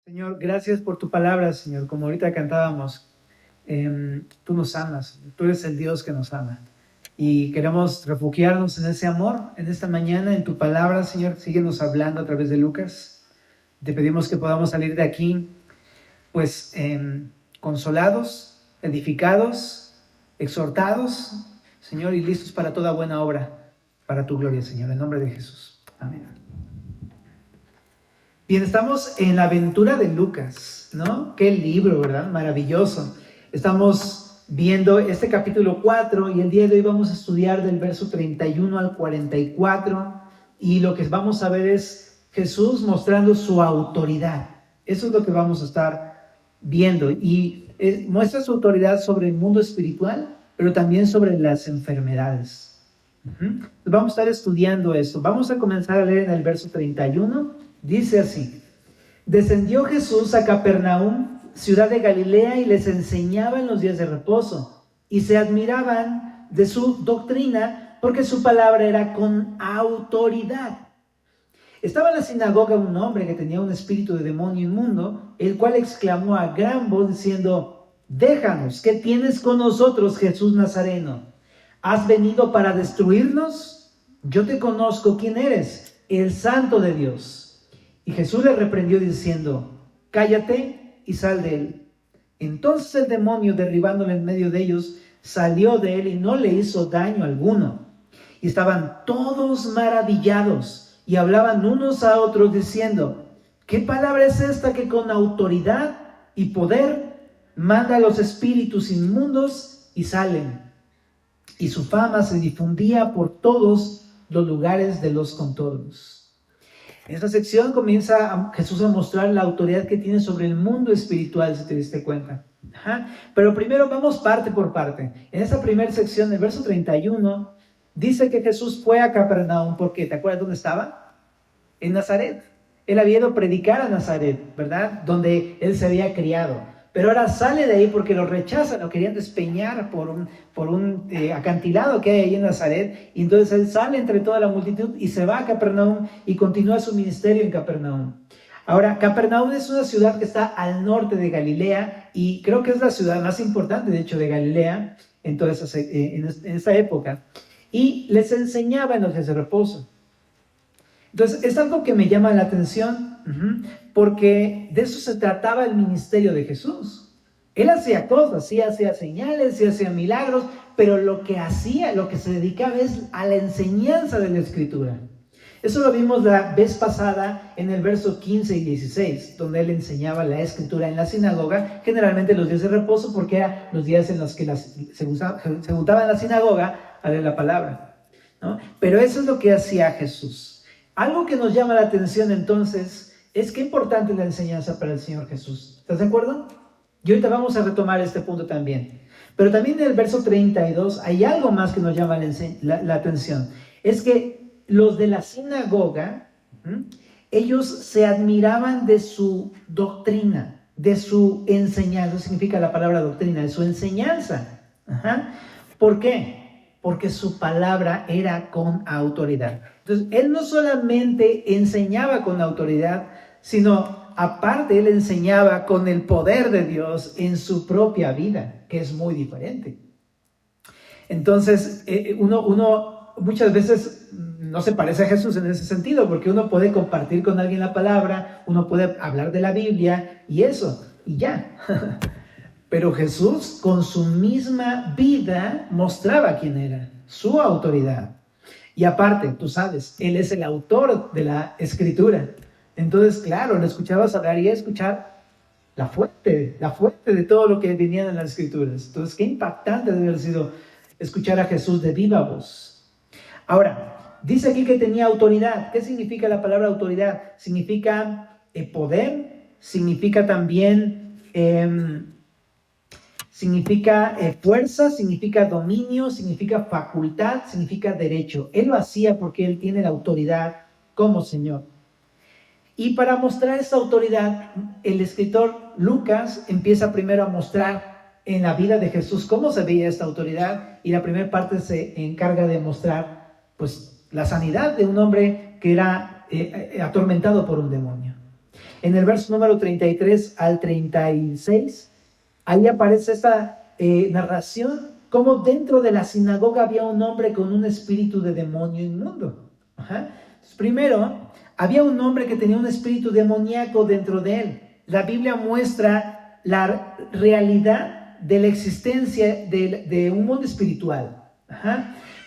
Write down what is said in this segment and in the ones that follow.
Señor, gracias por tu palabra, Señor. Como ahorita cantábamos, tú nos amas, tú eres el Dios que nos ama. Y queremos refugiarnos en ese amor, en esta mañana, en tu palabra, Señor. Síguenos hablando a través de Lucas. Te pedimos que podamos salir de aquí, pues, consolados, edificados, exhortados, Señor, y listos para toda buena obra, para tu gloria, Señor. En nombre de Jesús. Amén. Bien, estamos en la aventura de Lucas, ¿no? Qué libro, ¿verdad? Maravilloso. Estamos viendo este capítulo 4 y el día de hoy vamos a estudiar del verso 31 al 44 y lo que vamos a ver es Jesús mostrando su autoridad. Eso es lo que vamos a estar viendo y muestra su autoridad sobre el mundo espiritual, pero también sobre las enfermedades. Vamos a estar estudiando esto. Vamos a comenzar a leer en el verso 31. Dice así: descendió Jesús a Capernaum, ciudad de Galilea, y les enseñaba en los días de reposo, y se admiraban de su doctrina, porque su palabra era con autoridad. Estaba en la sinagoga un hombre que tenía un espíritu de demonio inmundo, el cual exclamó a gran voz diciendo: déjanos, ¿qué tienes con nosotros, Jesús Nazareno? ¿Has venido para destruirnos? Yo te conozco quién eres, el Santo de Dios. Y Jesús le reprendió diciendo: cállate y sal de él. Entonces el demonio, derribándole en medio de ellos, salió de él y no le hizo daño alguno. Y estaban todos maravillados y hablaban unos a otros diciendo: ¿qué palabra es esta que con autoridad y poder manda a los espíritus inmundos y salen? Y su fama se difundía por todos los lugares de los contornos. En esta sección comienza Jesús a mostrar la autoridad que tiene sobre el mundo espiritual, si te diste cuenta. Pero primero vamos parte por parte. En esta primera sección, el verso 31, dice que Jesús fue a Capernaum. ¿Por qué? ¿Te acuerdas dónde estaba? En Nazaret. Él había ido a predicar a Nazaret, ¿verdad? Donde él se había criado. Pero ahora sale de ahí porque lo rechazan, lo querían despeñar por un acantilado que hay ahí en Nazaret. Y entonces él sale entre toda la multitud y se va a Capernaum y continúa su ministerio en Capernaum. Ahora, Capernaum es una ciudad que está al norte de Galilea y creo que es la ciudad más importante, de hecho, de Galilea en esa época. Y les enseñaba en los días de reposo. Entonces, es algo que me llama la atención, porque de eso se trataba el ministerio de Jesús. Él hacía cosas, sí hacía señales, sí hacía milagros, pero lo que se dedicaba es a la enseñanza de la Escritura. Eso lo vimos la vez pasada en el verso 15 y 16, donde él enseñaba la Escritura en la sinagoga, generalmente los días de reposo, porque eran los días en los que se juntaba en la sinagoga a leer la palabra, ¿no? Pero eso es lo que hacía Jesús. Algo que nos llama la atención entonces es qué importante es la enseñanza para el Señor Jesús. ¿Estás de acuerdo? Y ahorita vamos a retomar este punto también. Pero también en el verso 32 hay algo más que nos llama la atención. Es que los de la sinagoga, ellos se admiraban de su doctrina, de su enseñanza. Eso significa la palabra doctrina, de su enseñanza. ¿Por qué? Porque su palabra era con autoridad. Entonces, él no solamente enseñaba con autoridad, sino aparte él enseñaba con el poder de Dios en su propia vida, que es muy diferente. Entonces, uno muchas veces no se parece a Jesús en ese sentido, porque uno puede compartir con alguien la palabra, uno puede hablar de la Biblia y eso, y ya. Pero Jesús con su misma vida mostraba quién era, su autoridad. Y aparte, tú sabes, Él es el autor de la Escritura. Entonces, claro, le escuchabas hablar y escuchar la fuente de todo lo que venía en las Escrituras. Entonces, qué impactante debe haber sido escuchar a Jesús de viva voz. Ahora, dice aquí que tenía autoridad. ¿Qué significa la palabra autoridad? Significa poder, significa también... significa fuerza, significa dominio, significa facultad, significa derecho. Él lo hacía porque él tiene la autoridad como Señor. Y para mostrar esa autoridad, el escritor Lucas empieza primero a mostrar en la vida de Jesús cómo se veía esta autoridad, y la primera parte se encarga de mostrar pues la sanidad de un hombre que era atormentado por un demonio. En el verso número 33 al 36, ahí aparece esta narración, como dentro de la sinagoga había un hombre con un espíritu de demonio inmundo. Entonces, primero, había un hombre que tenía un espíritu demoníaco dentro de él. La Biblia muestra la realidad de la existencia de un mundo espiritual.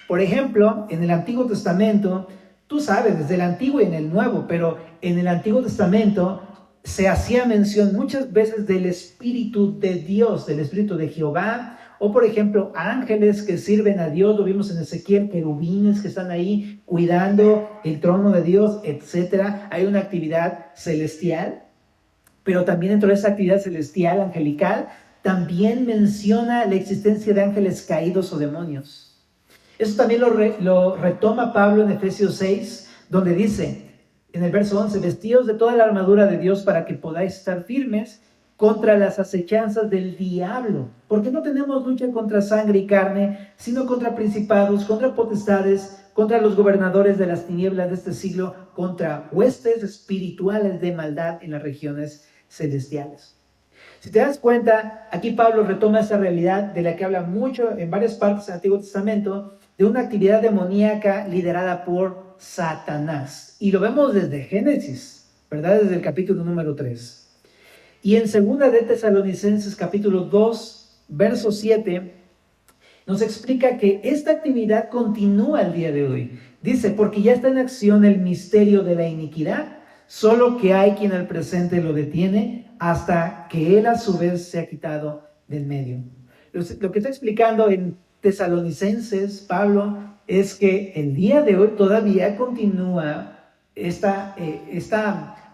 Por ejemplo, en el Antiguo Testamento, tú sabes, desde el Antiguo y en el Nuevo, pero en el Antiguo Testamento se hacía mención muchas veces del Espíritu de Dios, del Espíritu de Jehová, o por ejemplo, ángeles que sirven a Dios, lo vimos en Ezequiel, querubines que están ahí cuidando el trono de Dios, etc. Hay una actividad celestial, pero también dentro de esa actividad celestial, angelical, también menciona la existencia de ángeles caídos o demonios. Eso también lo retoma Pablo en Efesios 6, donde dice, en el verso 11, vestidos de toda la armadura de Dios para que podáis estar firmes contra las acechanzas del diablo, porque no tenemos lucha contra sangre y carne, sino contra principados, contra potestades, contra los gobernadores de las tinieblas de este siglo, contra huestes espirituales de maldad en las regiones celestiales. Si te das cuenta, aquí Pablo retoma esa realidad de la que habla mucho en varias partes del Antiguo Testamento, de una actividad demoníaca liderada por Satanás. Y lo vemos desde Génesis, ¿verdad? Desde el capítulo número 3. Y en 2 de Tesalonicenses capítulo 2, verso 7, nos explica que esta actividad continúa el día de hoy. Dice, porque ya está en acción el misterio de la iniquidad, solo que hay quien al presente lo detiene hasta que él a su vez se ha quitado del medio. Lo que está explicando en Tesalonicenses, Pablo, es que el día de hoy todavía continúa esta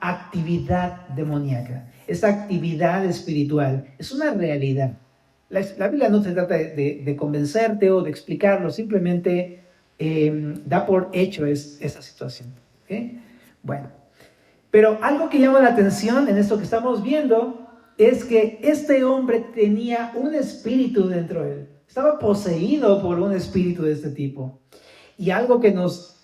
actividad demoníaca, esta actividad espiritual. Es una realidad. La Biblia no se trata de convencerte o de explicarlo, simplemente da por hecho esa situación. ¿Okay? Bueno, pero algo que llama la atención en esto que estamos viendo es que este hombre tenía un espíritu dentro de él. Estaba poseído por un espíritu de este tipo. Y algo que nos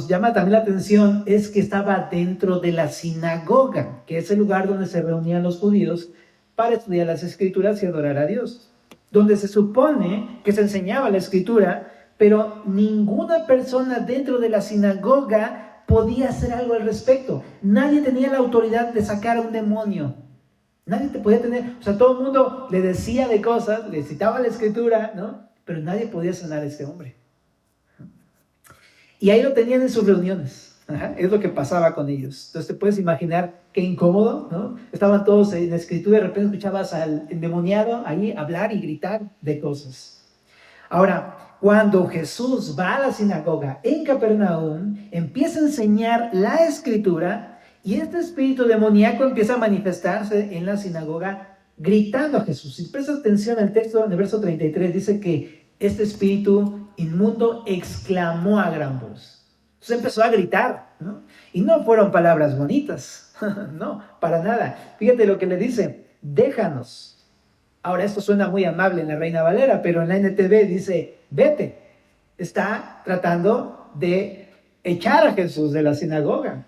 llama también la atención es que estaba dentro de la sinagoga, que es el lugar donde se reunían los judíos para estudiar las escrituras y adorar a Dios, donde se supone que se enseñaba la escritura, pero ninguna persona dentro de la sinagoga podía hacer algo al respecto. Nadie tenía la autoridad de sacar a un demonio. Nadie te podía tener, o sea, todo el mundo le decía de cosas, le citaba la escritura, ¿no? Pero nadie podía sanar a este hombre. Y ahí lo tenían en sus reuniones. Es lo que pasaba con ellos. Entonces te puedes imaginar qué incómodo, ¿no? Estaban todos en la escritura y de repente escuchabas al endemoniado ahí hablar y gritar de cosas. Ahora, cuando Jesús va a la sinagoga en Capernaum, empieza a enseñar la escritura y este espíritu demoníaco empieza a manifestarse en la sinagoga gritando a Jesús. Si prestas atención al texto, en el verso 33 dice que este espíritu inmundo exclamó a gran voz. Entonces empezó a gritar, ¿no? Y no fueron palabras bonitas, no, para nada. Fíjate lo que le dice, déjanos. Ahora esto suena muy amable en la Reina Valera, pero en la NTV dice, vete. Está tratando de echar a Jesús de la sinagoga.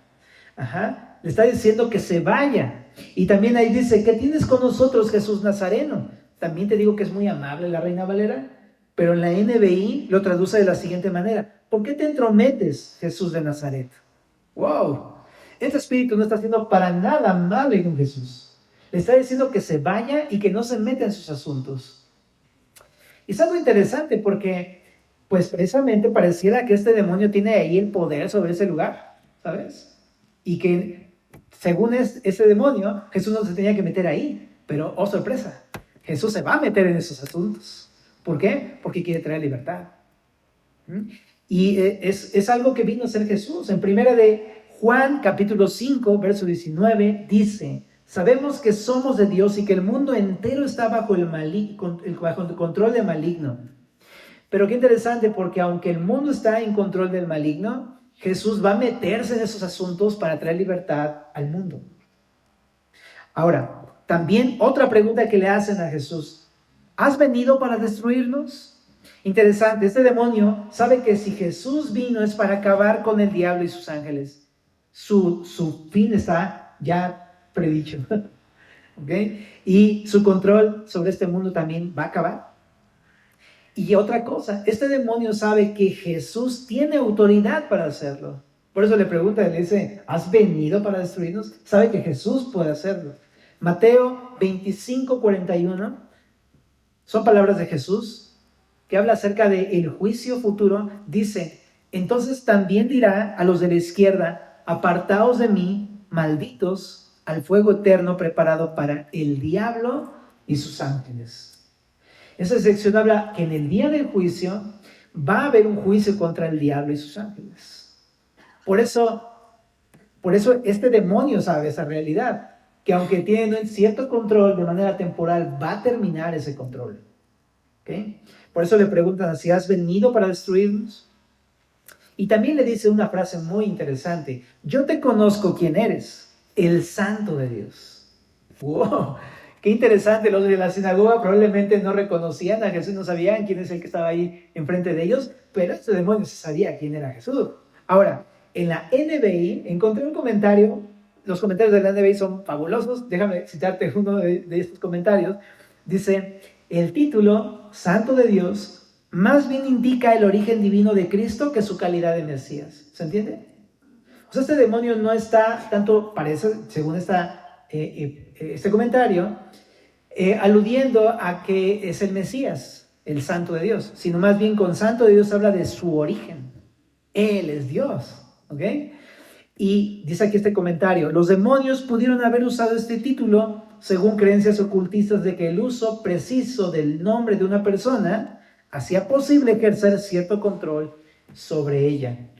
Le está diciendo que se vaya. Y también ahí dice, ¿qué tienes con nosotros, Jesús Nazareno? También te digo que es muy amable la Reina Valera, pero en la NBI lo traduce de la siguiente manera. ¿Por qué te entrometes, Jesús de Nazaret? ¡Wow! Este espíritu no está haciendo para nada amable con Jesús. Le está diciendo que se vaya y que no se meta en sus asuntos. Y es algo interesante porque, pues precisamente pareciera que este demonio tiene ahí el poder sobre ese lugar, ¿sabes? Y que según ese demonio, Jesús no se tenía que meter ahí. Pero, oh sorpresa, Jesús se va a meter en esos asuntos. ¿Por qué? Porque quiere traer libertad. Y es algo que vino a ser Jesús. En primera de Juan, capítulo 5, verso 19, dice, sabemos que somos de Dios y que el mundo entero está bajo el control del maligno. Pero qué interesante, porque aunque el mundo está en control del maligno, Jesús va a meterse en esos asuntos para traer libertad al mundo. Ahora, también otra pregunta que le hacen a Jesús, ¿has venido para destruirnos? Interesante, este demonio sabe que si Jesús vino es para acabar con el diablo y sus ángeles. Su fin está ya predicho. ¿Ok? Y su control sobre este mundo también va a acabar. Y otra cosa, este demonio sabe que Jesús tiene autoridad para hacerlo. Por eso le pregunta, le dice, ¿has venido para destruirnos? Sabe que Jesús puede hacerlo. Mateo 25:41 son palabras de Jesús que habla acerca del juicio futuro. Dice, entonces también dirá a los de la izquierda, apartaos de mí, malditos, al fuego eterno preparado para el diablo y sus ángeles. Esa sección habla que en el día del juicio va a haber un juicio contra el diablo y sus ángeles. Por eso este demonio sabe esa realidad, que aunque tiene un cierto control de manera temporal, va a terminar ese control. ¿Okay? Por eso le preguntan si has venido para destruirnos. Y también le dice una frase muy interesante, yo te conozco quién eres, el Santo de Dios. ¡Wow! Qué interesante, los de la sinagoga probablemente no reconocían a Jesús, no sabían quién es el que estaba ahí enfrente de ellos, pero este demonio se sabía quién era Jesús. Ahora, en la NBI encontré un comentario, los comentarios de la NBI son fabulosos, déjame citarte uno de estos comentarios. Dice, el título, Santo de Dios, más bien indica el origen divino de Cristo que su calidad de Mesías. ¿Se entiende? O sea, este demonio no está tanto, parece, según este comentario, aludiendo a que es el Mesías, el Santo de Dios, sino más bien con Santo de Dios habla de su origen. Él es Dios, ¿ok? Y dice aquí este comentario, los demonios pudieron haber usado este título según creencias ocultistas de que el uso preciso del nombre de una persona hacía posible ejercer cierto control sobre ella.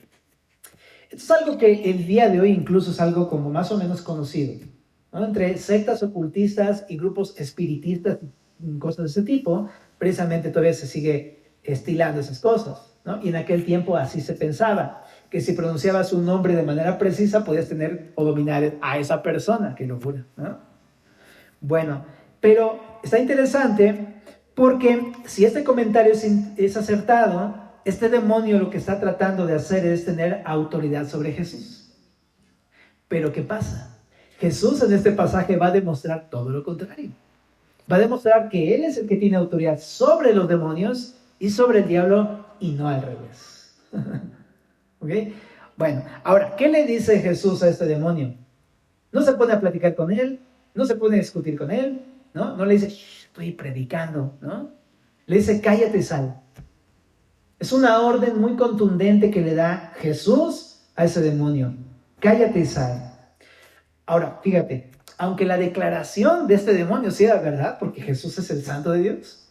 Esto es algo que el día de hoy incluso es algo como más o menos conocido, ¿no? Entre sectas ocultistas y grupos espiritistas y cosas de ese tipo, precisamente todavía se sigue estilando esas cosas, ¿no? Y en aquel tiempo así se pensaba, que si pronunciabas un nombre de manera precisa podías tener o dominar a esa persona. ¡Qué locura!, ¿no? Bueno, pero está interesante porque si este comentario es acertado, este demonio lo que está tratando de hacer es tener autoridad sobre Jesús. Pero ¿qué pasa? Jesús en este pasaje va a demostrar todo lo contrario. Va a demostrar que Él es el que tiene autoridad sobre los demonios y sobre el diablo y no al revés. ¿Ok? Bueno, ahora, ¿qué le dice Jesús a este demonio? No se pone a platicar con él, no se pone a discutir con él, ¿no? No le dice, estoy predicando, ¿no? Le dice, cállate y sal. Es una orden muy contundente que le da Jesús a ese demonio. Cállate y sal. Ahora, fíjate, aunque la declaración de este demonio sea verdad, porque Jesús es el Santo de Dios,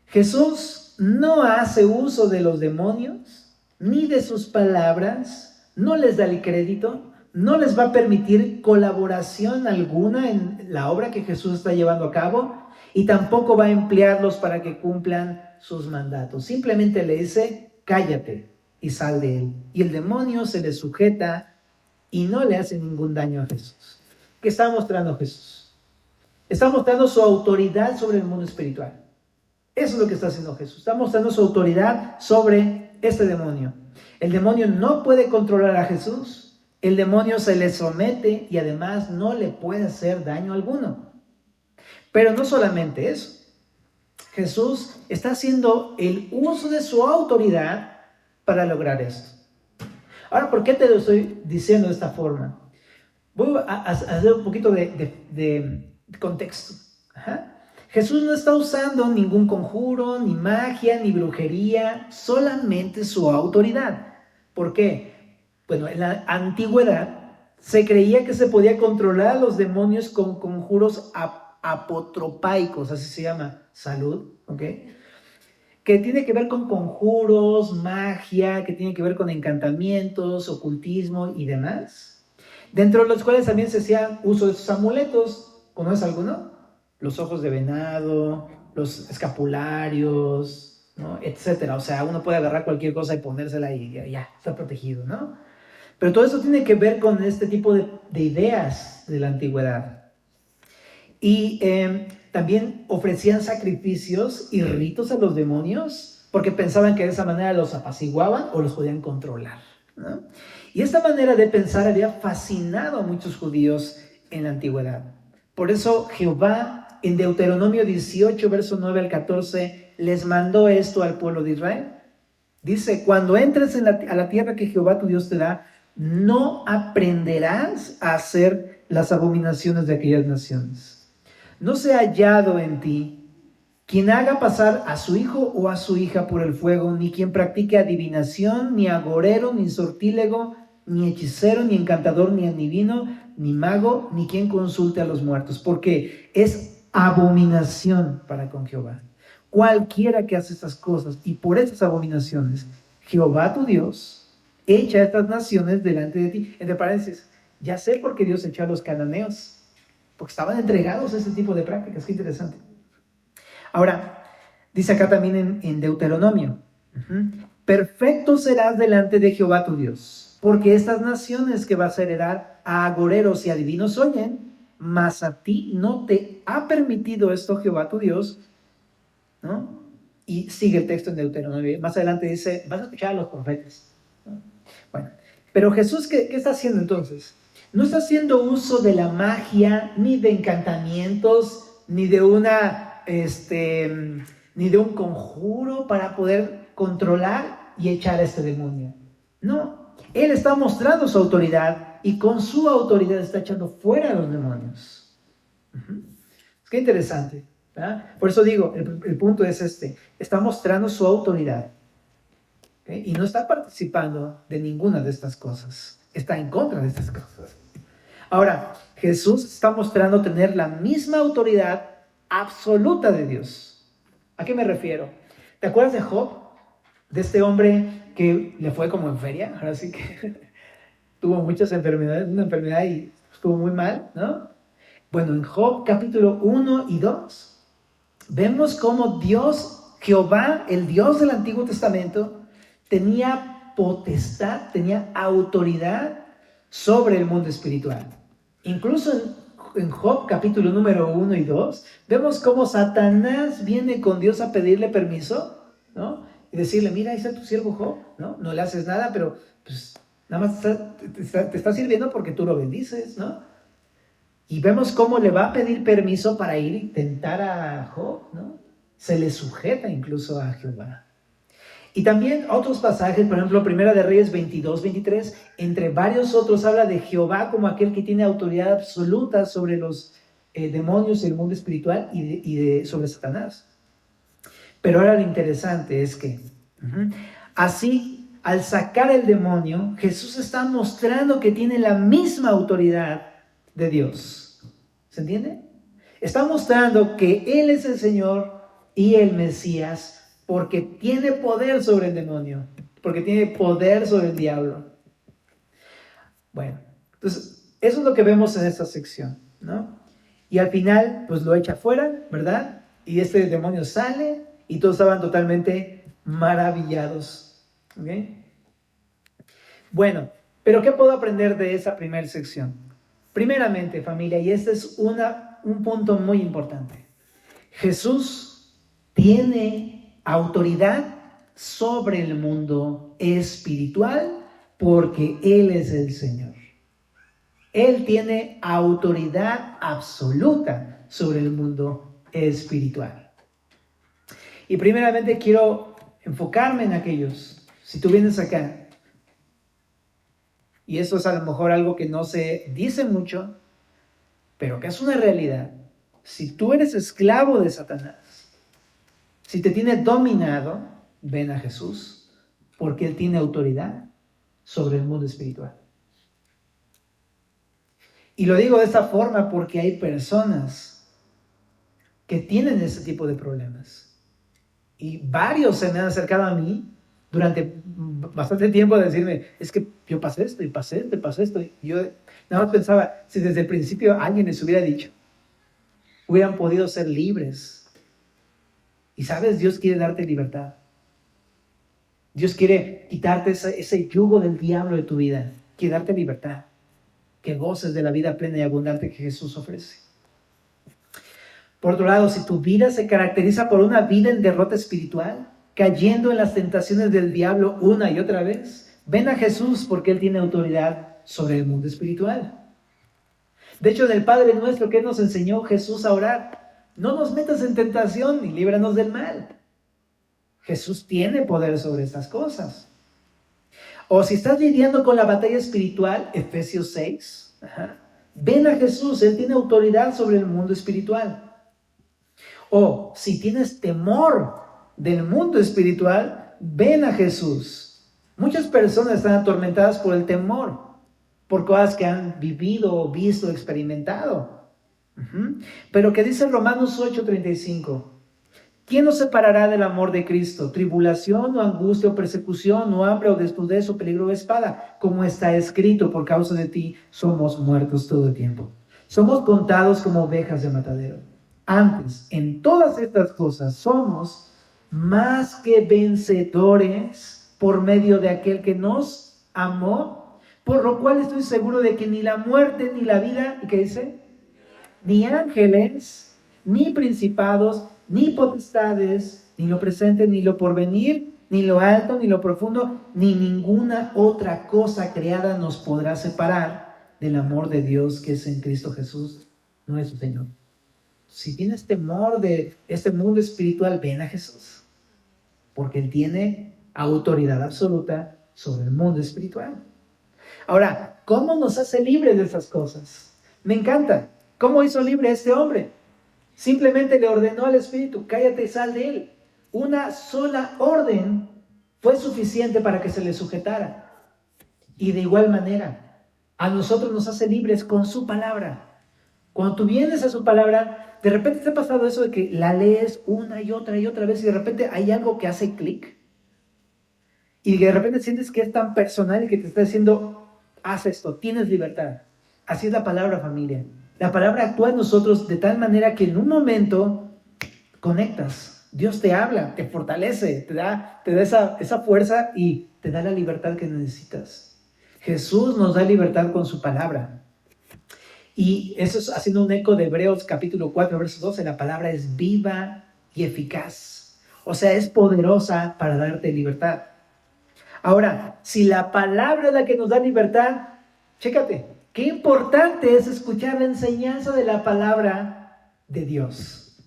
Jesús no hace uso de los demonios, ni de sus palabras, no les da el crédito, no les va a permitir colaboración alguna en la obra que Jesús está llevando a cabo, y tampoco va a emplearlos para que cumplan sus mandatos. Simplemente le dice, cállate y sal de él. Y el demonio se le sujeta y no le hace ningún daño a Jesús. ¿Qué está mostrando Jesús? Está mostrando su autoridad sobre el mundo espiritual. Eso es lo que está haciendo Jesús. Está mostrando su autoridad sobre este demonio. El demonio no puede controlar a Jesús. El demonio se le somete y además no le puede hacer daño alguno. Pero no solamente eso. Jesús está haciendo el uso de su autoridad para lograr esto. Ahora, ¿por qué te lo estoy diciendo de esta forma? Voy a hacer un poquito de contexto. Jesús no está usando ningún conjuro, ni magia, ni brujería, solamente su autoridad. ¿Por qué? Bueno, en la antigüedad se creía que se podía controlar a los demonios con conjuros apotropaicos, así se llama, salud, ¿ok? Que tiene que ver con conjuros, magia, que tiene que ver con encantamientos, ocultismo y demás. Dentro de los cuales también se hacía uso de sus amuletos. ¿Conoces alguno? Los ojos de venado, los escapularios, ¿no? Etcétera. O sea, uno puede agarrar cualquier cosa y ponérsela y ya está protegido, ¿no? Pero todo eso tiene que ver con este tipo de ideas de la antigüedad. Y también ofrecían sacrificios y ritos a los demonios porque pensaban que de esa manera los apaciguaban o los podían controlar, ¿no? Y esta manera de pensar había fascinado a muchos judíos en la antigüedad. Por eso Jehová en Deuteronomio 18, verso 9 al 14, les mandó esto al pueblo de Israel. Dice, cuando entres a la tierra que Jehová tu Dios te da, no aprenderás a hacer las abominaciones de aquellas naciones. No sea hallado en ti quien haga pasar a su hijo o a su hija por el fuego, ni quien practique adivinación, ni agorero, ni sortílego, ni hechicero, ni encantador, ni adivino, ni mago, ni quien consulte a los muertos, porque es abominación para con Jehová. Cualquiera que hace estas cosas, y por estas abominaciones, Jehová tu Dios echa a estas naciones delante de ti. Entre paréntesis, ya sé por qué Dios echó a los cananeos, porque estaban entregados a ese tipo de prácticas. Qué interesante. Ahora, dice acá también en Deuteronomio, perfecto serás delante de Jehová tu Dios, porque estas naciones que vas a heredar a agoreros y adivinos oyen, mas a ti no te ha permitido esto Jehová tu Dios, ¿no? Y sigue el texto en Deuteronomio. Más adelante dice, vas a escuchar a los profetas, ¿no? Bueno, pero Jesús, ¿qué está haciendo entonces? No está haciendo uso de la magia, ni de encantamientos, ni de ni de un conjuro para poder controlar y echar a este demonio. No, Él está mostrando su autoridad y con su autoridad está echando fuera a los demonios. Es que interesante, ¿verdad? Por eso digo, el punto es está mostrando su autoridad, ¿okay? Y no está participando de ninguna de estas cosas, está en contra de estas cosas. Ahora, Jesús está mostrando tener la misma autoridad absoluta de Dios. ¿A qué me refiero? ¿Te acuerdas de Job? De este hombre que le fue como en feria, ahora sí que tuvo muchas enfermedades, una enfermedad y estuvo muy mal, ¿no? Bueno, en Job capítulo 1 y 2, vemos cómo Dios, Jehová, el Dios del Antiguo Testamento, tenía potestad, tenía autoridad sobre el mundo espiritual. Incluso en Job capítulo número 1 y 2, vemos cómo Satanás viene con Dios a pedirle permiso, ¿no? Y decirle, mira, ahí está tu siervo Job, ¿no? No le haces nada, pero pues nada más te está sirviendo porque tú lo bendices, ¿no? Y vemos cómo le va a pedir permiso para ir y tentar a Job, ¿no? Se le sujeta incluso a Jehová. Y también otros pasajes, por ejemplo, Primera de Reyes 22, 23, entre varios otros habla de Jehová como aquel que tiene autoridad absoluta sobre los demonios y el mundo espiritual y sobre Satanás. Pero ahora lo interesante es que así, al sacar el demonio, Jesús está mostrando que tiene la misma autoridad de Dios. ¿Se entiende? Está mostrando que Él es el Señor y el Mesías, porque tiene poder sobre el demonio, porque tiene poder sobre el diablo. Bueno, entonces, eso es lo que vemos en esta sección, ¿no? Y al final, pues lo echa fuera, ¿verdad? Y este demonio sale y todos estaban totalmente maravillados, ¿ok? Bueno, pero ¿qué puedo aprender de esa primera sección? Primeramente, familia, y este es un punto muy importante. Jesús tiene autoridad sobre el mundo espiritual porque Él es el Señor. Él tiene autoridad absoluta sobre el mundo espiritual. Y primeramente quiero enfocarme en aquellos, si tú vienes acá, y eso es a lo mejor algo que no se dice mucho, pero que es una realidad. Si tú eres esclavo de Satanás, si te tiene dominado, ven a Jesús, porque Él tiene autoridad sobre el mundo espiritual. Y lo digo de esta forma porque hay personas que tienen ese tipo de problemas. Y varios se me han acercado a mí durante bastante tiempo a decirme, es que yo pasé esto y pasé esto y pasé esto. Y yo nada más pensaba, si desde el principio alguien les hubiera dicho, hubieran podido ser libres. Y sabes, Dios quiere darte libertad. Dios quiere quitarte ese yugo del diablo de tu vida. Quiere darte libertad. Que goces de la vida plena y abundante que Jesús ofrece. Por otro lado, si tu vida se caracteriza por una vida en derrota espiritual, cayendo en las tentaciones del diablo una y otra vez, Ven a Jesús porque Él tiene autoridad sobre el mundo espiritual. De hecho, en el Padre Nuestro, ¿qué nos enseñó Jesús a orar? No nos metas en tentación ni líbranos del mal. Jesús tiene poder sobre estas cosas. O si estás lidiando con la batalla espiritual, Efesios 6, ven a Jesús, Él tiene autoridad sobre el mundo espiritual. O si tienes temor del mundo espiritual, ven a Jesús. Muchas personas están atormentadas por el temor, por cosas que han vivido, visto, experimentado. Pero ¿qué dice Romanos 8:35? ¿Quién nos separará del amor de Cristo? ¿Tribulación o angustia o persecución o hambre o desnudez o peligro de espada? Como está escrito, por causa de ti somos muertos todo el tiempo. Somos contados como ovejas de matadero. Antes, en todas estas cosas somos más que vencedores por medio de aquel que nos amó, por lo cual estoy seguro de que ni la muerte, ni la vida, ¿y qué dice? Ni ángeles, ni principados, ni potestades, ni lo presente, ni lo porvenir, ni lo alto, ni lo profundo, ni ninguna otra cosa creada nos podrá separar del amor de Dios que es en Cristo Jesús, nuestro Señor. Si tienes temor de este mundo espiritual, ven a Jesús, porque Él tiene autoridad absoluta sobre el mundo espiritual. Ahora, ¿cómo nos hace libres de esas cosas? Me encanta. ¿Cómo hizo libre a este hombre? Simplemente le ordenó al Espíritu, cállate y sal de él. Una sola orden fue suficiente para que se le sujetara. Y de igual manera, a nosotros nos hace libres con su palabra. Cuando tú vienes a su palabra, de repente te ha pasado eso de que la lees una y otra vez y de repente hay algo que hace clic. Y de repente sientes que es tan personal y que te está diciendo, haz esto, tienes libertad. Así es la palabra, familia. La palabra actúa en nosotros de tal manera que en un momento conectas. Dios te habla, te fortalece, te da esa fuerza y te da la libertad que necesitas. Jesús nos da libertad con su palabra. Y eso es haciendo un eco de Hebreos capítulo 4, verso 12. La palabra es viva y eficaz. O sea, es poderosa para darte libertad. Ahora, si la palabra es la que nos da libertad, chécate, qué importante es escuchar la enseñanza de la palabra de Dios.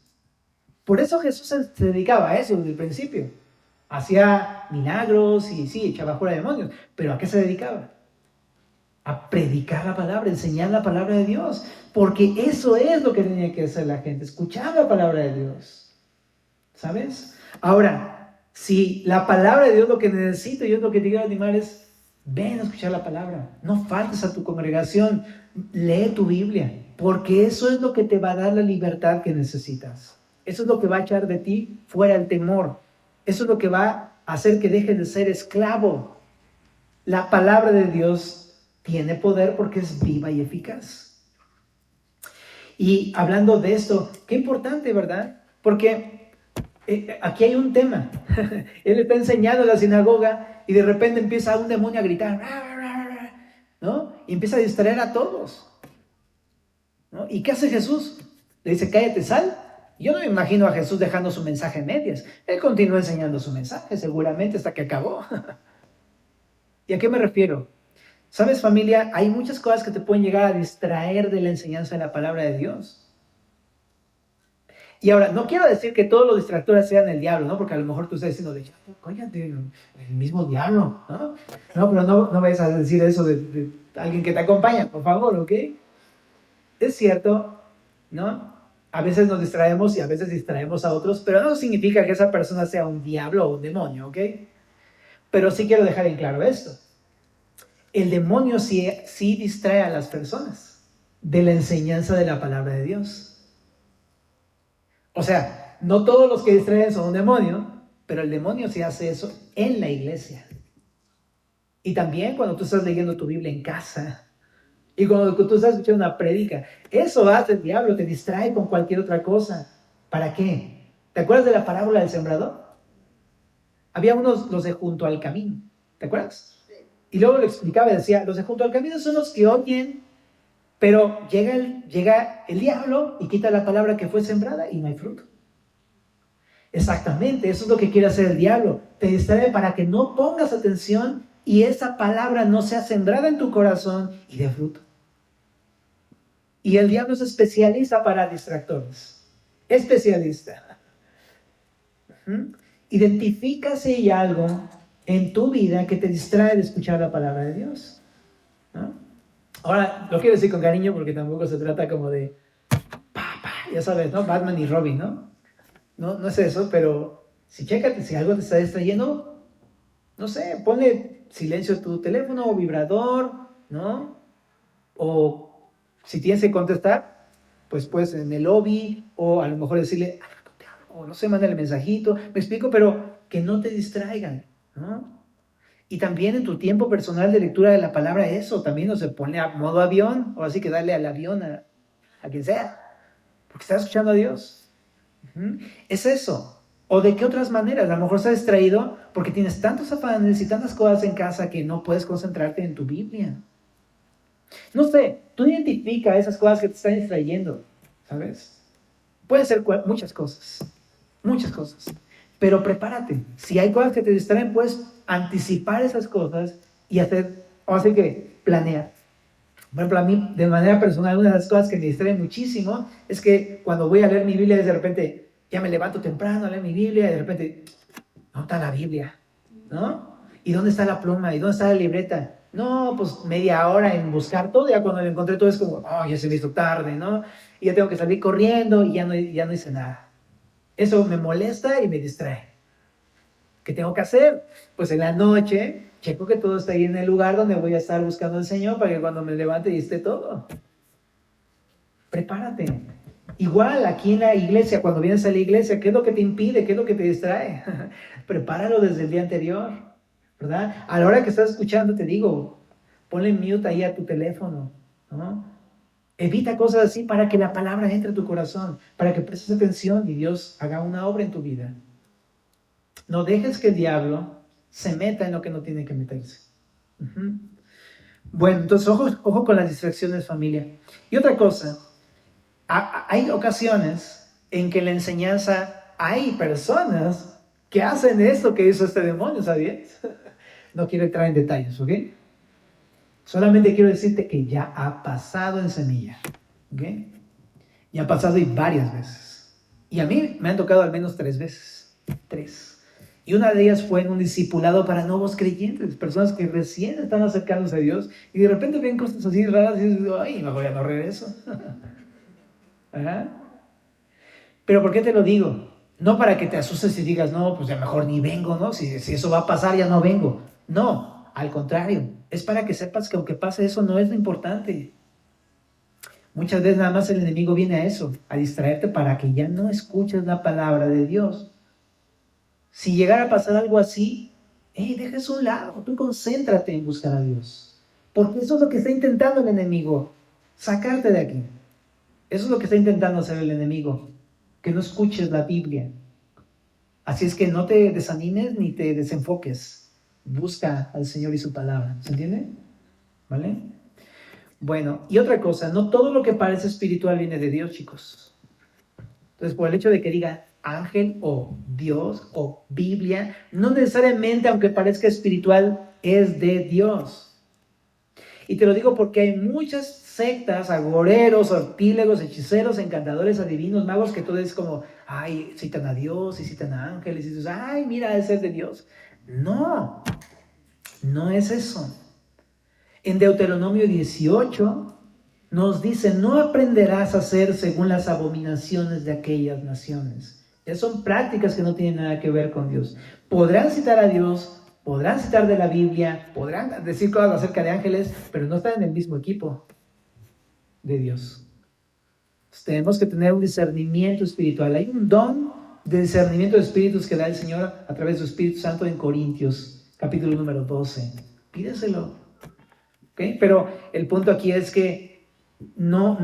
Por eso Jesús se dedicaba a eso desde el principio. Hacía milagros y sí, echaba fuera demonios. ¿Pero a qué se dedicaba? A predicar la palabra, enseñar la palabra de Dios. Porque eso es lo que tenía que hacer la gente, escuchar la palabra de Dios. ¿Sabes? Ahora, si la palabra de Dios lo que necesito, yo lo que te quiero animar es, ven a escuchar la palabra. No faltes a tu congregación, lee tu Biblia, porque eso es lo que te va a dar la libertad que necesitas. Eso es lo que va a echar de ti fuera el temor. Eso es lo que va a hacer que dejes de ser esclavo. La palabra de Dios tiene poder porque es viva y eficaz. Y hablando de esto, qué importante, ¿verdad? Porque aquí hay un tema. Él está enseñando en la sinagoga y de repente empieza un demonio a gritar, ¿no? Y empieza a distraer a todos, ¿no? ¿Y qué hace Jesús? Le dice, cállate, sal. Yo no me imagino a Jesús dejando su mensaje en medias. Él continuó enseñando su mensaje, seguramente hasta que acabó. ¿Y a qué me refiero? ¿Sabes, familia? Hay muchas cosas que te pueden llegar a distraer de la enseñanza de la palabra de Dios. Y ahora, no quiero decir que todos los distractores sean el diablo, ¿no? Porque a lo mejor tú estás diciendo, cállate, el mismo diablo, ¿no? No, pero no vayas a decir eso de alguien que te acompaña, por favor, ¿ok? Es cierto, ¿no? A veces nos distraemos y a veces distraemos a otros, pero no significa que esa persona sea un diablo o un demonio, ¿ok? Pero sí quiero dejar en claro esto. El demonio sí distrae a las personas de la enseñanza de la palabra de Dios. O sea, no todos los que distraen son un demonio, pero el demonio sí hace eso en la iglesia. Y también cuando tú estás leyendo tu Biblia en casa y cuando tú estás escuchando una prédica, eso hace el diablo, te distrae con cualquier otra cosa. ¿Para qué? ¿Te acuerdas de la parábola del sembrador? Había unos, los de junto al camino, ¿te acuerdas? Y luego lo explicaba y decía, los de junto al camino son los que oyen, pero llega el diablo y quita la palabra que fue sembrada y no hay fruto. Exactamente, eso es lo que quiere hacer el diablo. Te distrae para que no pongas atención y esa palabra no sea sembrada en tu corazón y dé fruto. Y el diablo es especialista para distractores. Especialista. Identifica si hay algo en tu vida que te distrae de escuchar la palabra de Dios, ¿no? Ahora, lo quiero decir con cariño porque tampoco se trata como de, ya sabes, ¿no? Batman y Robin, ¿no? No es eso, pero chécate si algo te está distrayendo, no sé, ponle silencio a tu teléfono o vibrador, ¿no? O si tienes que contestar, pues en el lobby, o a lo mejor decirle, o no sé, mándale mensajito, me explico, pero que no te distraigan, ¿no? Y también en tu tiempo personal de lectura de la palabra, eso también no se pone a modo avión, o así que dale al avión a quien sea, porque estás escuchando a Dios. Es eso. ¿O de qué otras maneras? A lo mejor estás distraído porque tienes tantos afanes y tantas cosas en casa que no puedes concentrarte en tu Biblia. No sé, tú identifica esas cosas que te están distrayendo, ¿sabes? Pueden ser muchas cosas, pero prepárate. Si hay cosas que te distraen, puedes anticipar esas cosas y hacer que planear. Por ejemplo, a mí, de manera personal, una de las cosas que me distrae muchísimo es que cuando voy a leer mi Biblia, de repente ya me levanto temprano a leer mi Biblia y de repente, ¿dónde está la Biblia? ¿No? ¿Y dónde está la pluma? ¿Y dónde está la libreta? No, pues media hora en buscar todo, ya cuando lo encontré todo es como, ya se me hizo tarde, ¿no? Y ya tengo que salir corriendo y ya no hice nada. Eso me molesta y me distrae. ¿Qué tengo que hacer? Pues en la noche, checo que todo está ahí en el lugar donde voy a estar buscando al Señor para que cuando me levante y esté todo. Prepárate. Igual aquí en la iglesia, cuando vienes a la iglesia, ¿qué es lo que te impide? ¿Qué es lo que te distrae? Prepáralo desde el día anterior, ¿verdad? A la hora que estás escuchando, te digo, ponle mute ahí a tu teléfono, ¿no? Evita cosas así para que la palabra entre a tu corazón, para que prestes atención y Dios haga una obra en tu vida. No dejes que el diablo se meta en lo que no tiene que meterse. Bueno, entonces ojo con las distracciones, familia. Y otra cosa, hay ocasiones en que en la enseñanza hay personas que hacen esto que hizo este demonio, ¿sabías? No quiero entrar en detalles, ¿ok? Solamente quiero decirte que ya ha pasado en Semilla, ¿ok? Ya ha pasado y varias veces. Y a mí me han tocado al menos 3 veces. 3. Y una de ellas fue en un discipulado para nuevos creyentes, personas que recién están acercándose a Dios y de repente ven cosas así raras y dicen, ay, mejor ya no regreso. ¿Ajá? Pero ¿por qué te lo digo? No para que te asustes y digas, no, pues ya mejor ni vengo, ¿no? Si eso va a pasar, ya no vengo. No, al contrario, es para que sepas que aunque pase eso, no es lo importante. Muchas veces nada más el enemigo viene a eso, a distraerte para que ya no escuches la palabra de Dios. Si llegara a pasar algo así, deja eso a un lado, tú concéntrate en buscar a Dios. Porque eso es lo que está intentando el enemigo, sacarte de aquí. Eso es lo que está intentando hacer el enemigo, que no escuches la Biblia. Así es que no te desanimes ni te desenfoques. Busca al Señor y su palabra. ¿Se entiende? ¿Vale? Bueno, y otra cosa, no todo lo que parece espiritual viene de Dios, chicos. Entonces, por el hecho de que diga ángel o Dios o Biblia, no necesariamente, aunque parezca espiritual, es de Dios. Y te lo digo porque hay muchas sectas, agoreros, sortílegos, hechiceros, encantadores, adivinos, magos, que todo es como, ay, citan a Dios y citan a ángeles y dices, ay, mira, ese es de Dios. No, no es eso. En Deuteronomio 18 nos dice, no aprenderás a hacer según las abominaciones de aquellas naciones. Esas son prácticas que no tienen nada que ver con Dios. Podrán citar a Dios, podrán citar de la Biblia, podrán decir cosas acerca de ángeles, pero no están en el mismo equipo de Dios. Entonces, tenemos que tener un discernimiento espiritual. Hay un don de discernimiento de espíritus que da el Señor a través de su Espíritu Santo en Corintios, capítulo número 12. Pídeselo. ¿Okay? Pero el punto aquí es que no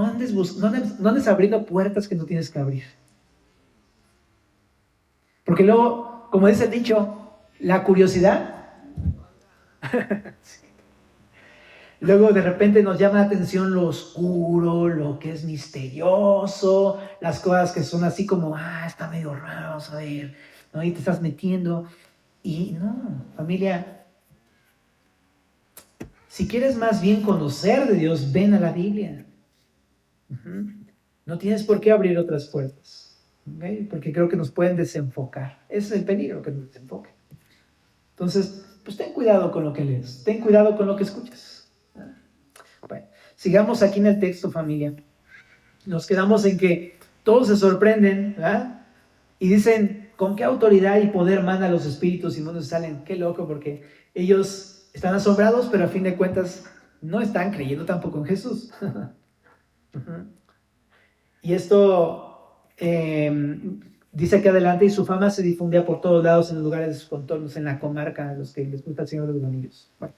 andes abriendo puertas que no tienes que abrir. Porque luego, como dice el dicho, la curiosidad, luego de repente nos llama la atención lo oscuro, lo que es misterioso, las cosas que son así como, está medio raro, vamos a ver, ¿no? Y te estás metiendo. Y no, familia, Si quieres más bien conocer de Dios, ven a la Biblia. No tienes por qué abrir otras puertas, ¿okay? Porque creo que nos pueden desenfocar. Ese es el peligro, que nos desenfoquen. Entonces, pues ten cuidado con lo que lees, ten cuidado con lo que escuchas. Bueno, sigamos aquí en el texto, familia. Nos quedamos en que todos se sorprenden, ¿verdad? Y dicen, ¿con qué autoridad y poder mandan los espíritus inmundos? Salen, qué loco, porque ellos están asombrados, pero a fin de cuentas no están creyendo tampoco en Jesús. Y esto dice aquí adelante, y su fama se difundía por todos lados, en los lugares de sus contornos, en la comarca, a los que les gusta el Señor de los Anillos. Bueno,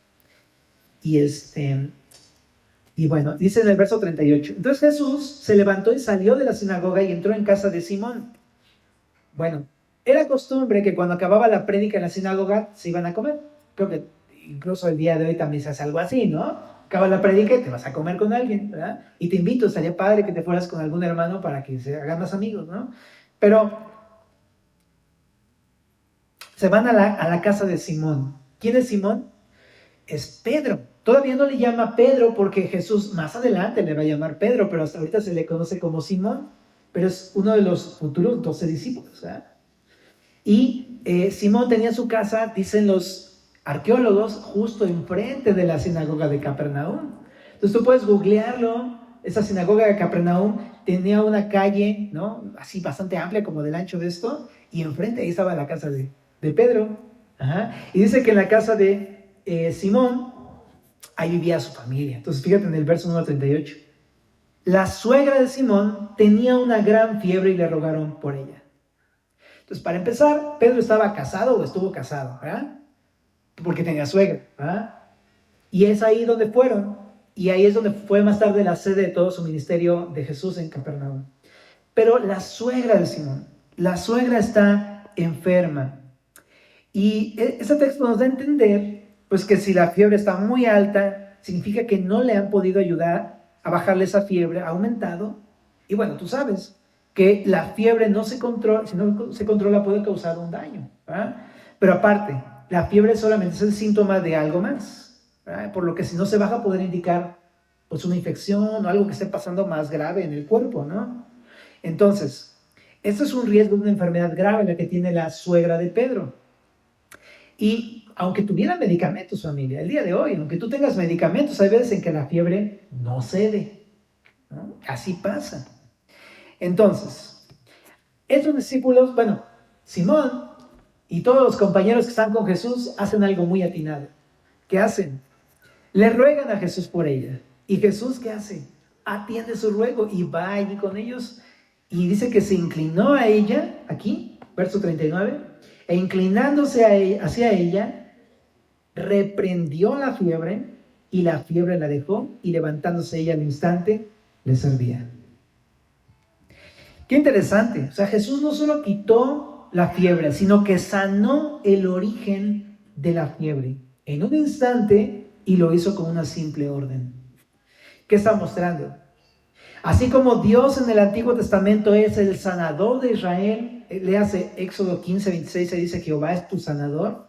y bueno, dice en el verso 38, entonces Jesús se levantó y salió de la sinagoga y entró en casa de Simón. Bueno, era costumbre que cuando acababa la prédica en la sinagoga se iban a comer. Creo que incluso el día de hoy también se hace algo así, ¿no? Acaba la prédica y te vas a comer con alguien, ¿verdad? Y te invito, estaría padre que te fueras con algún hermano para que se hagan más amigos, ¿no? Pero se van a la casa de Simón. ¿Quién es Simón? Es Pedro. Todavía no le llama Pedro porque Jesús más adelante le va a llamar Pedro, pero hasta ahorita se le conoce como Simón, pero es uno de los futuros 12 discípulos, ¿verdad? Y Simón tenía su casa, dicen los arqueólogos, justo enfrente de la sinagoga de Capernaum. Entonces tú puedes googlearlo. Esa sinagoga de Capernaum tenía una calle, ¿no? Así bastante amplia, como del ancho de esto, y enfrente ahí estaba la casa de Pedro. Ajá. Y dice que en la casa de Simón, ahí vivía su familia. Entonces fíjate en el verso número 38. La suegra de Simón tenía una gran fiebre y le rogaron por ella. Entonces, para empezar, Pedro estaba casado o estuvo casado, ¿verdad? Porque tenía suegra, ¿verdad? Y es ahí donde fueron, y ahí es donde fue más tarde la sede de todo su ministerio de Jesús en Capernaum. Pero la suegra de Simón, la suegra está enferma. Y este texto nos da a entender, pues, que si la fiebre está muy alta, significa que no le han podido ayudar a bajarle esa fiebre, ha aumentado. Y bueno, tú sabes que la fiebre no se controla, si no se controla puede causar un daño, ¿verdad? Pero aparte, la fiebre solamente es el síntoma de algo más, ¿verdad? Por lo que si no se baja puede indicar pues una infección o algo que esté pasando más grave en el cuerpo, ¿no? Entonces, esto es un riesgo de una enfermedad grave la que tiene la suegra de Pedro. Y aunque tuviera medicamentos, familia, el día de hoy, aunque tú tengas medicamentos, hay veces en que la fiebre no cede, ¿no? Así pasa. Entonces, estos discípulos, bueno, Simón y todos los compañeros que están con Jesús hacen algo muy atinado. ¿Qué hacen? Le ruegan a Jesús por ella. ¿Y Jesús qué hace? Atiende su ruego y va allí con ellos. Y dice que se inclinó a ella, aquí, verso 39, e inclinándose hacia ella, reprendió la fiebre, y la fiebre la dejó, y levantándose ella al instante, le servía. Qué interesante. O sea, Jesús no solo quitó la fiebre, sino que sanó el origen de la fiebre en un instante, y lo hizo con una simple orden. ¿Qué está mostrando? Así como Dios en el Antiguo Testamento es el sanador de Israel, léase Éxodo 15, 26, se dice Jehová es tu sanador.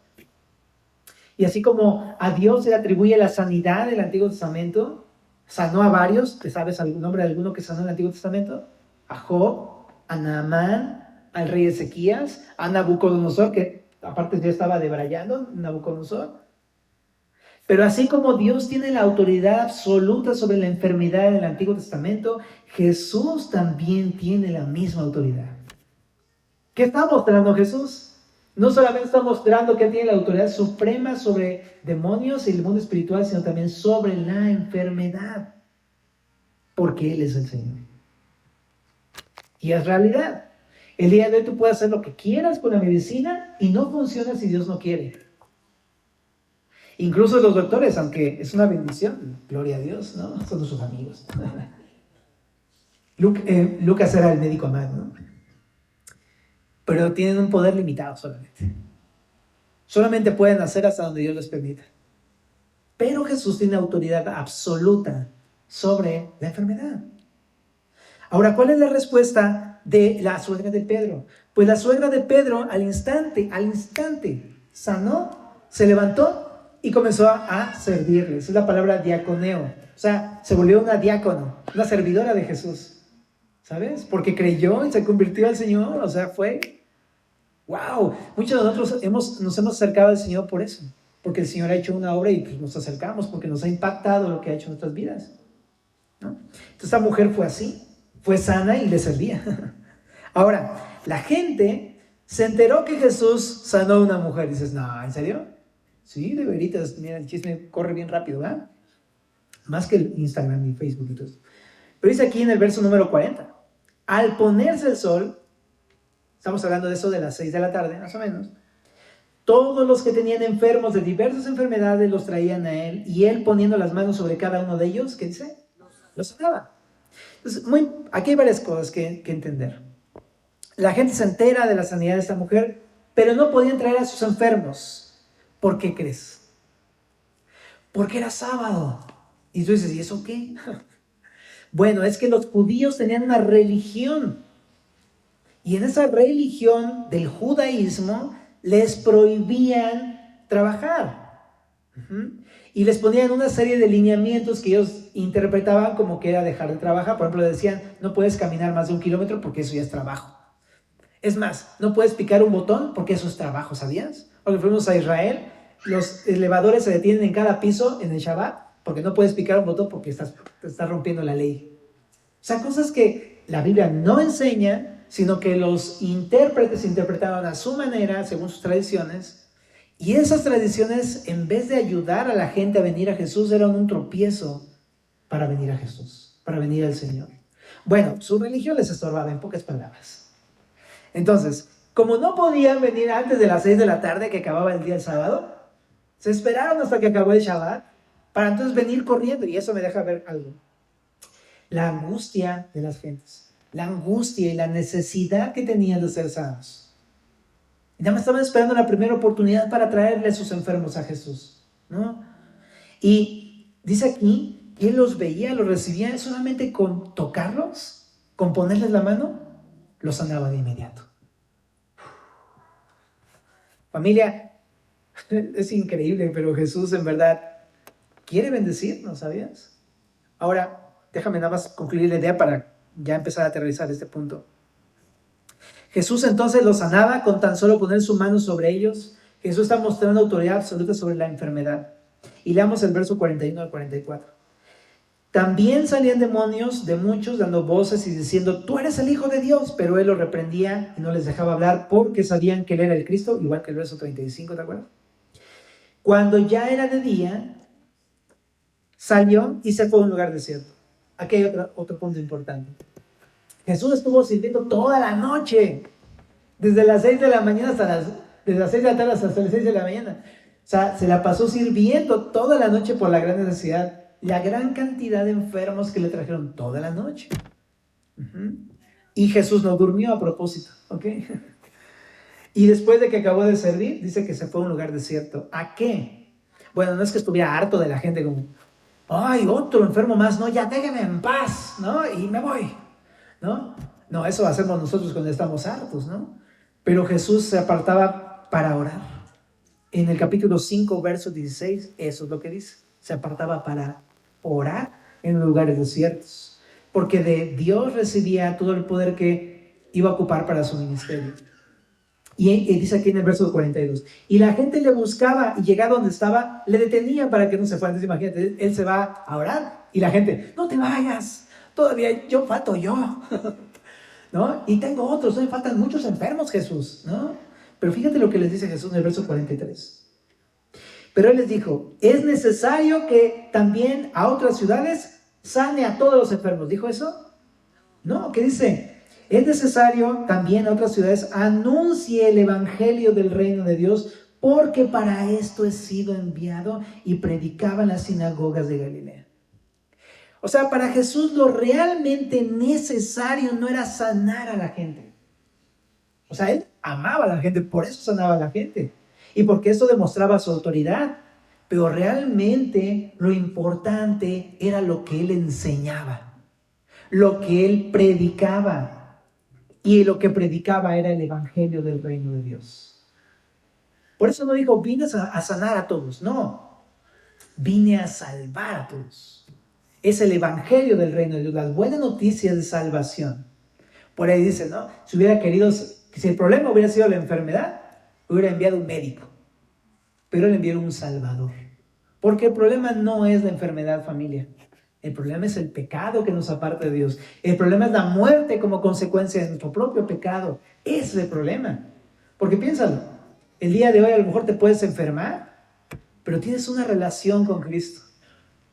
Y así como a Dios se le atribuye la sanidad del Antiguo Testamento, sanó a varios. ¿Te sabes el nombre de alguno que sanó en el Antiguo Testamento? A Job, a Naamán, al rey Ezequías, a Nabucodonosor, que aparte ya estaba debrayando, Nabucodonosor. Pero así como Dios tiene la autoridad absoluta sobre la enfermedad en el Antiguo Testamento, Jesús también tiene la misma autoridad. ¿Qué está mostrando Jesús? No solamente está mostrando que Él tiene la autoridad suprema sobre demonios y el mundo espiritual, sino también sobre la enfermedad, porque Él es el Señor. Y es realidad. El día de hoy tú puedes hacer lo que quieras con la medicina y no funciona si Dios no quiere. Incluso los doctores, aunque es una bendición, gloria a Dios, ¿no? Son nuestros amigos. Lucas era el médico amado, ¿no? Pero tienen un poder limitado solamente. Solamente pueden hacer hasta donde Dios les permita. Pero Jesús tiene autoridad absoluta sobre la enfermedad. Ahora, ¿cuál es la respuesta de la suegra de Pedro? Pues la suegra de Pedro al instante, sanó, se levantó y comenzó a servirles. Es la palabra diaconeo. O sea, se volvió una diácono, una servidora de Jesús. ¿Sabes? Porque creyó y se convirtió al Señor. O sea, fue... ¡Wow! Muchos de nosotros nos hemos acercado al Señor por eso. Porque el Señor ha hecho una obra y pues nos acercamos porque nos ha impactado lo que ha hecho en nuestras vidas, ¿no? Entonces esta mujer fue así. Fue sana y le servía. Ahora, la gente se enteró que Jesús sanó a una mujer. Y dices, no, ¿en serio? Sí, de veritas. Mira, el chisme corre bien rápido, ¿verdad? Más que el Instagram y Facebook y todo eso. Pero dice aquí en el verso número 40. Al ponerse el sol, estamos hablando de eso de las 6 de la tarde, más o menos, todos los que tenían enfermos de diversas enfermedades los traían a él, y él poniendo las manos sobre cada uno de ellos, ¿qué dice? Los sanaba. Entonces, aquí hay varias cosas que entender. La gente se entera de la sanidad de esta mujer, pero no podían traer a sus enfermos. ¿Por qué crees? Porque era sábado. Y tú dices, ¿y eso qué? Bueno, es que los judíos tenían una religión. Y en esa religión del judaísmo les prohibían trabajar. Y les ponían una serie de lineamientos que ellos interpretaban como que era dejar de trabajar. Por ejemplo, decían, no puedes caminar más de 1 kilómetro porque eso ya es trabajo. Es más, no puedes picar un botón porque eso es trabajo, ¿sabías? Cuando fuimos a Israel, los elevadores se detienen en cada piso en el Shabbat porque no puedes picar un botón porque te estás rompiendo la ley. O sea, cosas que la Biblia no enseña, sino que los intérpretes interpretaban a su manera, según sus tradiciones. Y esas tradiciones, en vez de ayudar a la gente a venir a Jesús, eran un tropiezo para venir a Jesús, para venir al Señor. Bueno, su religión les estorbaba, en pocas palabras. Entonces, como no podían venir antes de las 6 de la tarde, que acababa el día del sábado, se esperaron hasta que acabó el Shabbat, para entonces venir corriendo. Y eso me deja ver algo. La angustia de las gentes, la angustia y la necesidad que tenían de ser sanos. Y nada más estaban esperando la primera oportunidad para traerle a sus enfermos a Jesús, ¿no? Y dice aquí que él los veía, los recibía solamente con tocarlos, con ponerles la mano, los sanaba de inmediato. Familia, es increíble, pero Jesús en verdad quiere bendecirnos, ¿sabías? Ahora, déjame nada más concluir la idea para ya empezar a aterrizar este punto. Jesús entonces los sanaba con tan solo poner su mano sobre ellos. Jesús está mostrando autoridad absoluta sobre la enfermedad. Y leamos el verso 41 al 44. También salían demonios de muchos dando voces y diciendo, tú eres el Hijo de Dios. Pero él los reprendía y no les dejaba hablar porque sabían que él era el Cristo, igual que el verso 35, ¿te acuerdas? Cuando ya era de día, salió y se fue a un lugar desierto. Aquí hay otro punto importante. Jesús estuvo sirviendo toda la noche, desde las 6 de la mañana desde las 6 de la tarde hasta las 6 de la mañana. O sea, se la pasó sirviendo toda la noche por la gran necesidad, la gran cantidad de enfermos que le trajeron toda la noche. Y Jesús no durmió a propósito, ¿ok? Y después de que acabó de servir, dice que se fue a un lugar desierto. ¿A qué? Bueno, no es que estuviera harto de la gente como, ay, otro enfermo más, no, ya déjeme en paz, ¿no? Y me voy, ¿no? No, eso hacemos nosotros cuando estamos hartos, ¿no? Pero Jesús se apartaba para orar. En el capítulo 5, verso 16, eso es lo que dice. Se apartaba para orar en lugares desiertos, porque de Dios recibía todo el poder que iba a ocupar para su ministerio. Y dice aquí en el verso 42, y la gente le buscaba y llegado donde estaba, le detenía para que no se fuera. Entonces imagínate, él se va a orar y la gente, no te vayas, todavía falto yo, ¿no? Y tengo otros, hoy faltan muchos enfermos, Jesús, ¿no? Pero fíjate lo que les dice Jesús en el verso 43. Pero él les dijo, es necesario que también a otras ciudades sane a todos los enfermos. ¿Dijo eso? No, ¿qué dice? Es necesario también a otras ciudades anuncie el evangelio del reino de Dios, porque para esto he sido enviado, y predicaba en las sinagogas de Galilea. O sea, para Jesús lo realmente necesario no era sanar a la gente. O sea, él amaba a la gente, por eso sanaba a la gente. Y porque eso demostraba su autoridad. Pero realmente lo importante era lo que él enseñaba, lo que él predicaba. Y lo que predicaba era el evangelio del reino de Dios. Por eso no dijo, vienes a sanar a todos. No, vine a salvar a todos. Es el evangelio del reino de Dios, las buenas noticias de salvación. Por ahí dice, ¿no? Si hubiera querido, si el problema hubiera sido la enfermedad, hubiera enviado un médico, pero le enviaron un salvador. Porque el problema no es la enfermedad, familia. El problema es el pecado que nos aparta de Dios. El problema es la muerte como consecuencia de nuestro propio pecado. Ese es el problema. Porque piénsalo, el día de hoy a lo mejor te puedes enfermar, pero tienes una relación con Cristo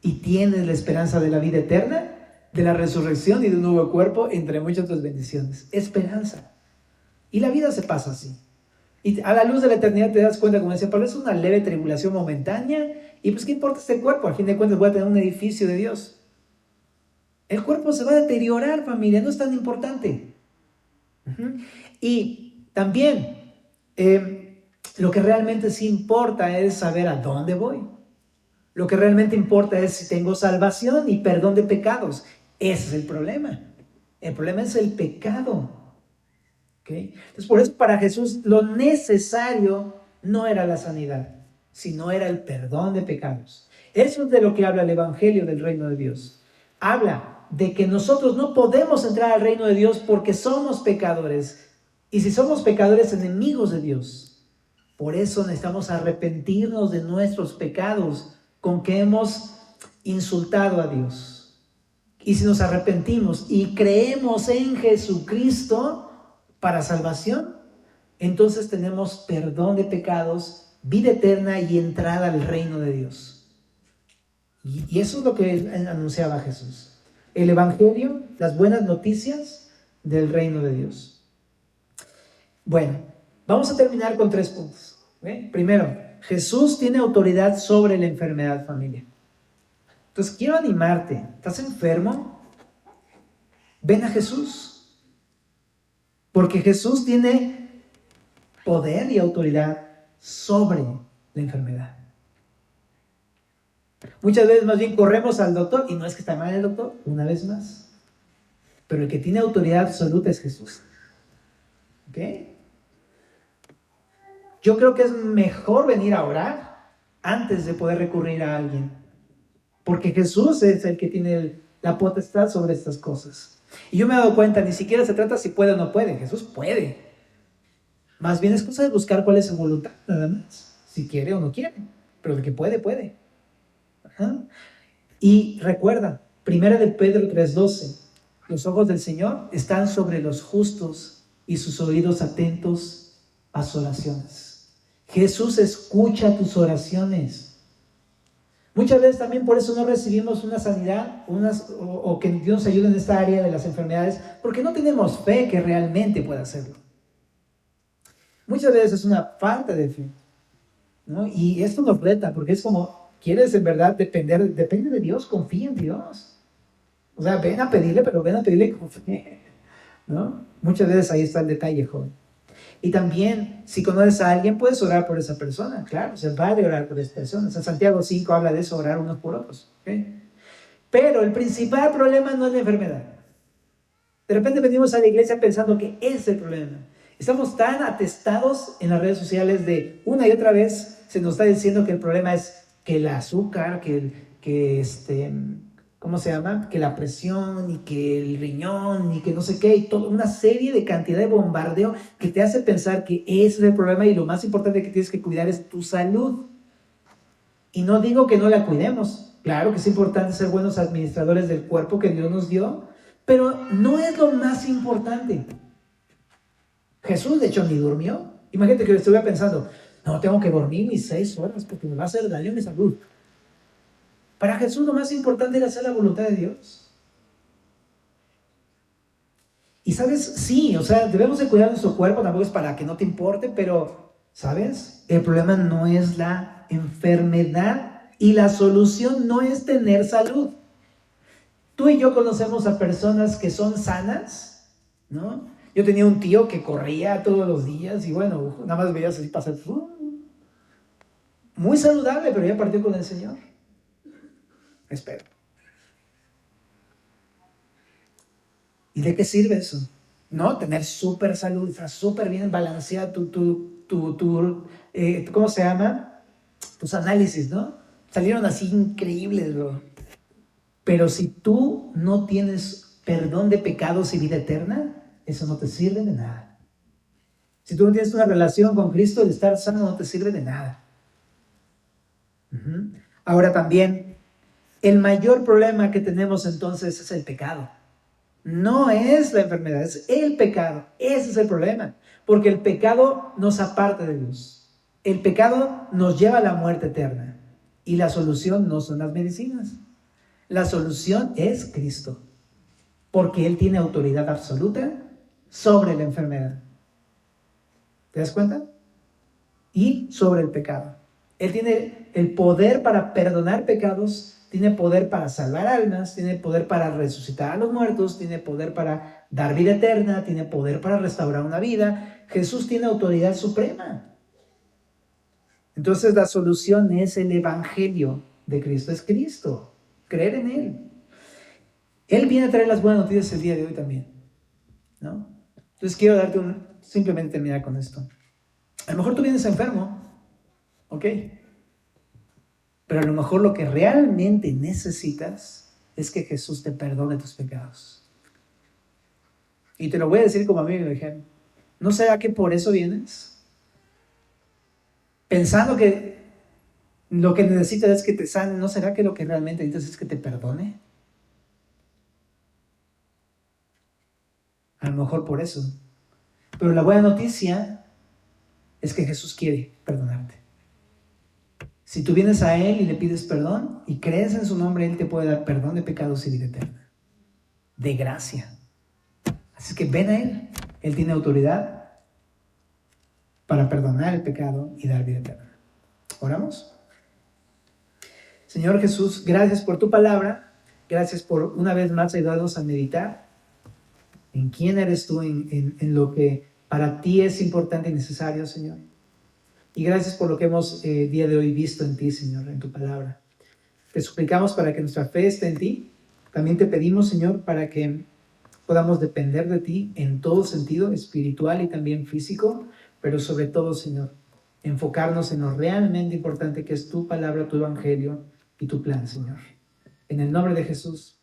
y tienes la esperanza de la vida eterna, de la resurrección y de un nuevo cuerpo, entre muchas otras bendiciones. Esperanza. Y la vida se pasa así. Y a la luz de la eternidad te das cuenta, como decía Pablo, es una leve tribulación momentánea. Y pues, ¿qué importa este cuerpo? Al fin de cuentas voy a tener un edificio de Dios. El cuerpo se va a deteriorar, familia, no es tan importante. Y también, lo que realmente sí importa es saber a dónde voy. Lo que realmente importa es si tengo salvación y perdón de pecados. Ese es el problema. El problema es el pecado. ¿Okay? Entonces, por eso para Jesús lo necesario no era la sanidad, sino era el perdón de pecados. Eso es de lo que habla el Evangelio del reino de Dios. Habla de que nosotros no podemos entrar al reino de Dios porque somos pecadores. Y si somos pecadores, enemigos de Dios. Por eso necesitamos arrepentirnos de nuestros pecados con que hemos insultado a Dios. Y si nos arrepentimos y creemos en Jesucristo para salvación, entonces tenemos perdón de pecados, vida eterna y entrada al reino de Dios. Y eso es lo que anunciaba Jesús. El Evangelio, las buenas noticias del reino de Dios. Bueno, vamos a terminar con 3 puntos. Primero, Jesús tiene autoridad sobre la enfermedad, familia. Entonces quiero animarte. ¿Estás enfermo? Ven a Jesús. Porque Jesús tiene poder y autoridad sobre la enfermedad. Muchas veces más bien corremos al doctor, y no es que está mal el doctor, una vez más. Pero el que tiene autoridad absoluta es Jesús. ¿Ok? Yo creo que es mejor venir a orar antes de poder recurrir a alguien. Porque Jesús es el que tiene la potestad sobre estas cosas. Y yo me he dado cuenta, ni siquiera se trata si puede o no puede. Jesús puede. Más bien es cosa de buscar cuál es su voluntad, nada más. Si quiere o no quiere. Pero de que puede, puede. Ajá. Y recuerda, 1 de Pedro 3:12. Los ojos del Señor están sobre los justos y sus oídos atentos a sus oraciones. Jesús escucha tus oraciones. Muchas veces también por eso no recibimos una sanidad o que Dios nos ayude en esta área de las enfermedades, porque no tenemos fe que realmente pueda hacerlo. Muchas veces es una falta de fe, ¿no? Y esto nos reta, porque es como, ¿quieres en verdad depende de Dios? Confía en Dios. O sea, ven a pedirle, pero ven a pedirle con fe, ¿no? Muchas veces ahí está el detalle, joven. Y también, si conoces a alguien, puedes orar por esa persona. Claro, se vale orar por esa persona. O sea, Santiago 5 habla de eso, orar unos por otros. ¿Okay? Pero el principal problema no es la enfermedad. De repente venimos a la iglesia pensando que ese es el problema. Estamos tan atestados en las redes sociales de una y otra vez se nos está diciendo que el problema es que el azúcar, ¿cómo se llama? Que la presión y que el riñón y que no sé qué, y toda una serie de cantidad de bombardeo que te hace pensar que ese es el problema y lo más importante que tienes que cuidar es tu salud. Y no digo que no la cuidemos, claro que es importante ser buenos administradores del cuerpo que Dios nos dio, pero no es lo más importante. Jesús, de hecho, ni durmió. Imagínate que yo estuviera pensando, no, tengo que dormir mis 6 horas porque me va a hacer daño a mi salud. Para Jesús lo más importante era hacer la voluntad de Dios. Y sabes, sí, o sea, debemos de cuidar nuestro cuerpo, tampoco es para que no te importe, pero, ¿sabes? El problema no es la enfermedad y la solución no es tener salud. Tú y yo conocemos a personas que son sanas, ¿no? Yo tenía un tío que corría todos los días y bueno, nada más veías así pasar. Muy saludable, pero ya partió con el Señor. Espero. ¿Y de qué sirve eso? ¿No? Tener súper salud, está súper bien balanceada ¿cómo se llama? Tus análisis, ¿no? salieron así increíbles, bro. Pero si tú no tienes perdón de pecados y vida eterna, eso no te sirve de nada. Si tú no tienes una relación con Cristo, el estar sano no te sirve de nada. Ahora también, el mayor problema que tenemos entonces es el pecado. No es la enfermedad, es el pecado. Ese es el problema. Porque el pecado nos aparta de Dios. El pecado nos lleva a la muerte eterna. Y la solución no son las medicinas. La solución es Cristo. Porque Él tiene autoridad absoluta sobre la enfermedad. ¿Te das cuenta? Y sobre el pecado. Él tiene el poder para perdonar pecados, tiene poder para salvar almas, tiene poder para resucitar a los muertos, tiene poder para dar vida eterna, tiene poder para restaurar una vida. Jesús tiene autoridad suprema. Entonces la solución es el Evangelio de Cristo, es Cristo, creer en Él. Él viene a traer las buenas noticias el día de hoy también, ¿no? Entonces quiero darte simplemente terminar con esto. A lo mejor tú vienes enfermo, ¿ok? Pero a lo mejor lo que realmente necesitas es que Jesús te perdone tus pecados. Y te lo voy a decir como a mí me dijeron. ¿No será que por eso vienes? Pensando que lo que necesitas es que te sane, ¿no será que lo que realmente necesitas es que te perdone? A lo mejor por eso. Pero la buena noticia es que Jesús quiere perdonarte. Si tú vienes a Él y le pides perdón y crees en su nombre, Él te puede dar perdón de pecados y vida eterna. De gracia. Así que ven a Él. Él tiene autoridad para perdonar el pecado y dar vida eterna. ¿Oramos? Señor Jesús, gracias por tu palabra. Gracias por una vez más ayudarnos a meditar en quién eres tú, en lo que para ti es importante y necesario, Señor. Y gracias por lo que hemos día de hoy visto en ti, Señor, en tu palabra. Te suplicamos para que nuestra fe esté en ti. También te pedimos, Señor, para que podamos depender de ti en todo sentido, espiritual y también físico, pero sobre todo, Señor, enfocarnos en lo realmente importante que es tu palabra, tu evangelio y tu plan, Señor. En el nombre de Jesús.